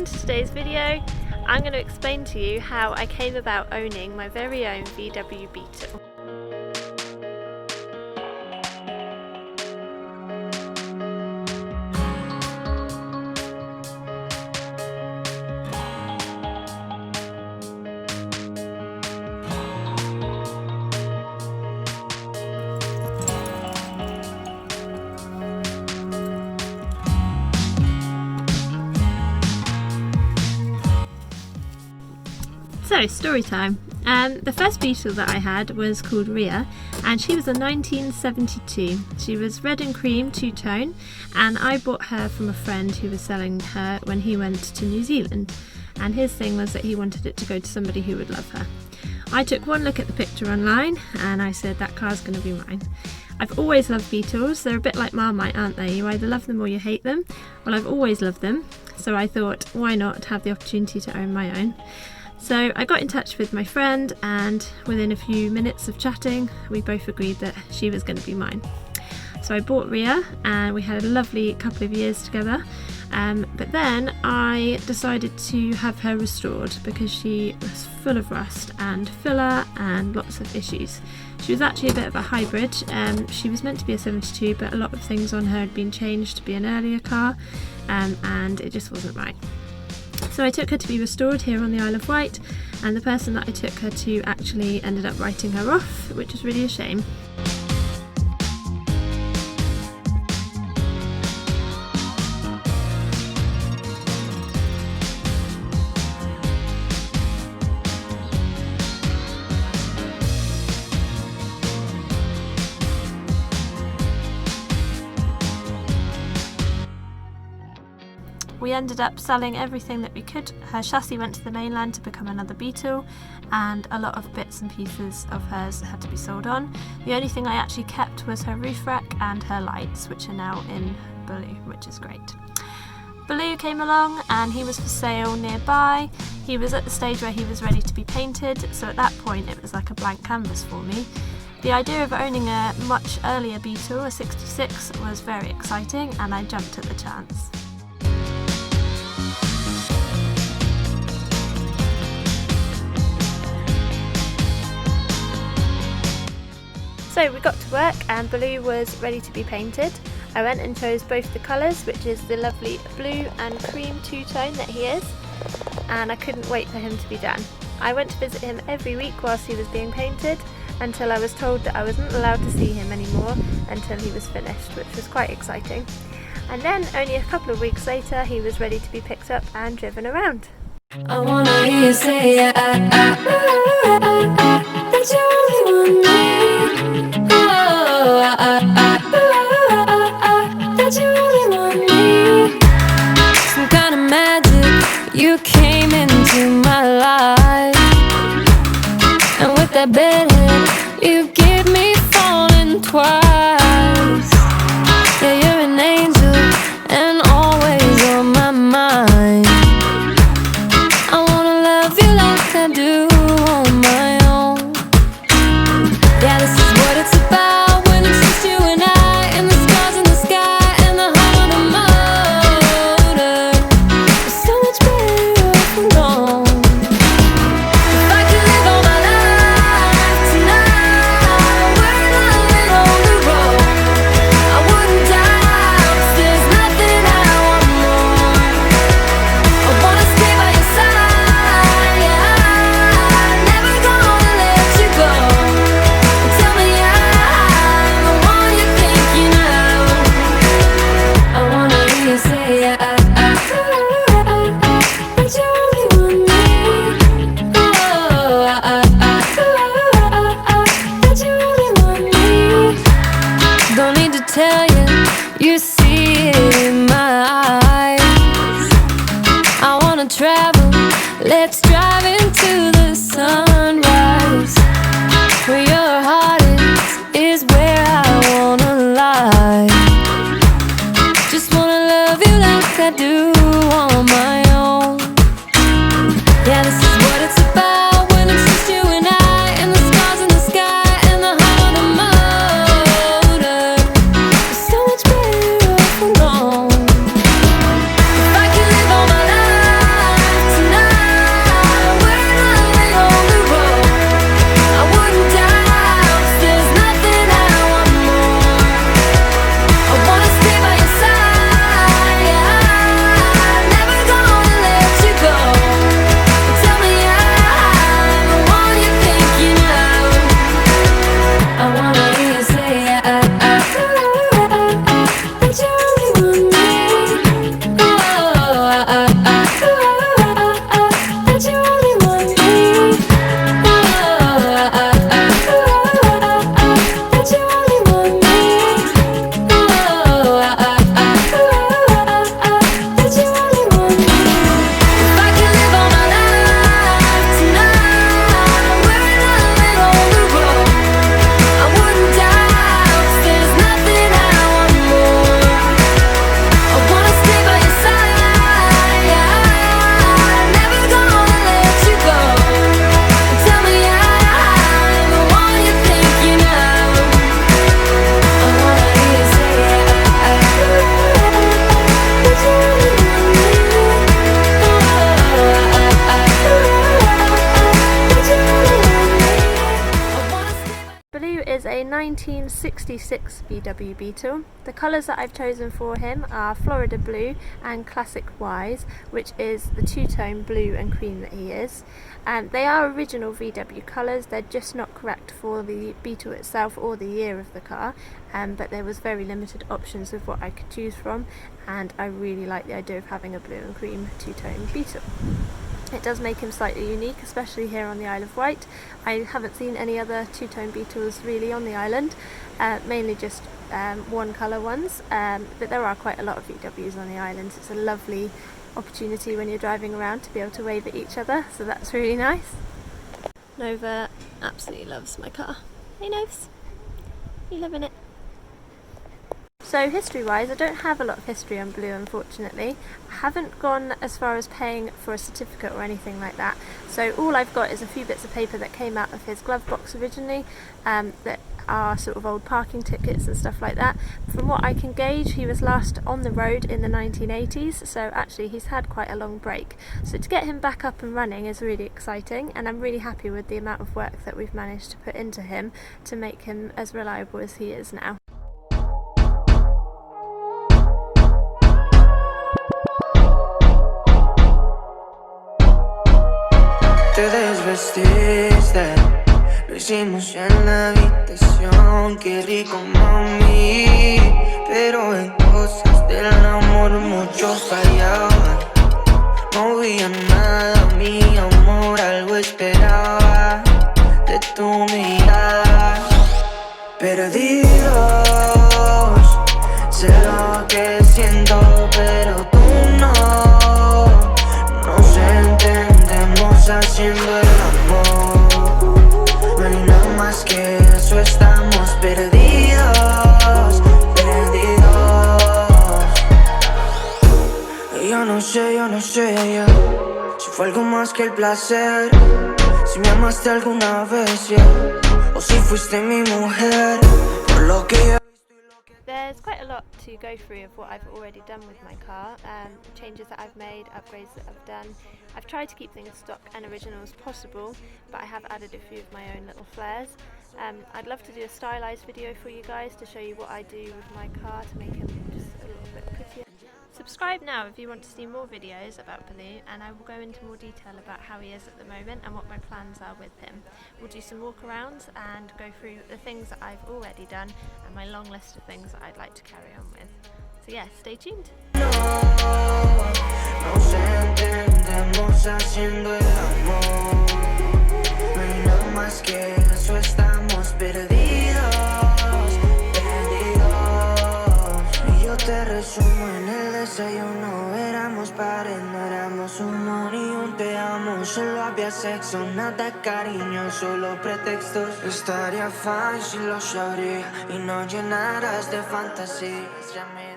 welcome to today's video. I'm going to explain to you how I came about owning my very own VW Beetle. So, story time. The first Beetle that I had was called Rhea, and she was a 1972. She was red and cream two-tone, and I bought her from a friend who was selling her when he went to New Zealand, and his thing was that he wanted it to go to somebody who would love her. I took one look at the picture online and I said, that car's going to be mine. I've always loved Beetles. They're a bit like Marmite, aren't they? You either love them or you hate them. Well, I've always loved them, so I thought, why not have the opportunity to own my own? So I got in touch with my friend, and within a few minutes of chatting we both agreed that she was going to be mine. So I bought Rhea and we had a lovely couple of years together, but then I decided to have her restored because she was full of rust and filler and lots of issues. She was actually a bit of a hybrid. She was meant to be a 72, but a lot of things on her had been changed to be an earlier car, and it just wasn't right. So I took her to be restored here on the Isle of Wight, and the person that I took her to actually ended up writing her off, which was really a shame. We ended up selling everything that we could. Her chassis went to the mainland to become another Beetle, and a lot of bits and pieces of hers had to be sold on. The only thing I actually kept was her roof rack and her lights, which are now in Baloo, which is great. Baloo came along and he was for sale nearby. He was at the stage where he was ready to be painted, so at that point it was like a blank canvas for me. The idea of owning a much earlier Beetle, a 66, was very exciting, and I jumped at the chance. So we got to work and Baloo was ready to be painted. I went and chose both the colours, which is the lovely blue and cream two-tone that he is, and I couldn't wait for him to be done. I went to visit him every week whilst he was being painted, until I was told that I wasn't allowed to see him anymore until he was finished, which was quite exciting. And then only a couple of weeks later he was ready to be picked up and driven around. I wanna hear you say that you only want me. That you only want me. Some kind of magic, you came into my life, and with that bedhead, you give me falling twice. Yeah, you're an angel and always on my mind. I wanna love you like I do on my own. Yeah, is a 1966 VW Beetle. The colours that I've chosen for him are Florida Blue and Classic Wise, which is the two-tone blue and cream that he is. They are original VW colours, they're just not correct for the Beetle itself or the year of the car, but there was very limited options of what I could choose from, and I really like the idea of having a blue and cream two-tone Beetle. It does make him slightly unique, especially here on the Isle of Wight. I haven't seen any other two-tone Beetles really on the island, mainly just one colour ones, but there are quite a lot of VWs on the island. It's a lovely opportunity when you're driving around to be able to wave at each other, so that's really nice. Nova absolutely loves my car. Hey Novs, you loving it? So history-wise, I don't have a lot of history on Baloo, unfortunately. I haven't gone as far as paying for a certificate or anything like that. So all I've got is a few bits of paper that came out of his glove box originally, that are sort of old parking tickets and stuff like that. From what I can gauge, he was last on the road in the 1980s, so actually he's had quite a long break. So to get him back up and running is really exciting, and I'm really happy with the amount of work that we've managed to put into him to make him as reliable as he is now. Te desvestiste, lo hicimos ya en la habitación, qué rico mami, pero en cosas del amor muchos fallaban, no veía nada, mi amor, algo esperaba de tu mirada, perdidos, sé lo que siento, pero tú no. Nos entendemos haciendo el amor. No hay nada más que eso, estamos perdidos, perdidos. Y yo no sé ya, si fue algo más que el placer, si me amaste alguna vez, ya, o si fuiste mi mujer, por lo que yo. There's quite a lot to go through of what I've already done with my car, changes that I've made, upgrades that I've done. I've tried to keep things stock and original as possible, but I have added a few of my own little flares. I'd love to do a stylised video for you guys to show you what I do with my car to make him just a little bit prettier. Subscribe now if you want to see more videos about Baloo, and I will go into more detail about how he is at the moment and what my plans are with him. We'll do some walkarounds and go through the things that I've already done and my long list of things that I'd like to carry on with. So yeah, stay tuned. Nos entendemos haciendo el amor. No hay nada más que eso, estamos perdidos, perdidos. Y yo te resumo en el desayuno. Éramos pares, no éramos uno ni un te amo. Solo había sexo, nada cariño, solo pretextos. Estaría fine si lo sabría y no llenaras de fantasías. Ya me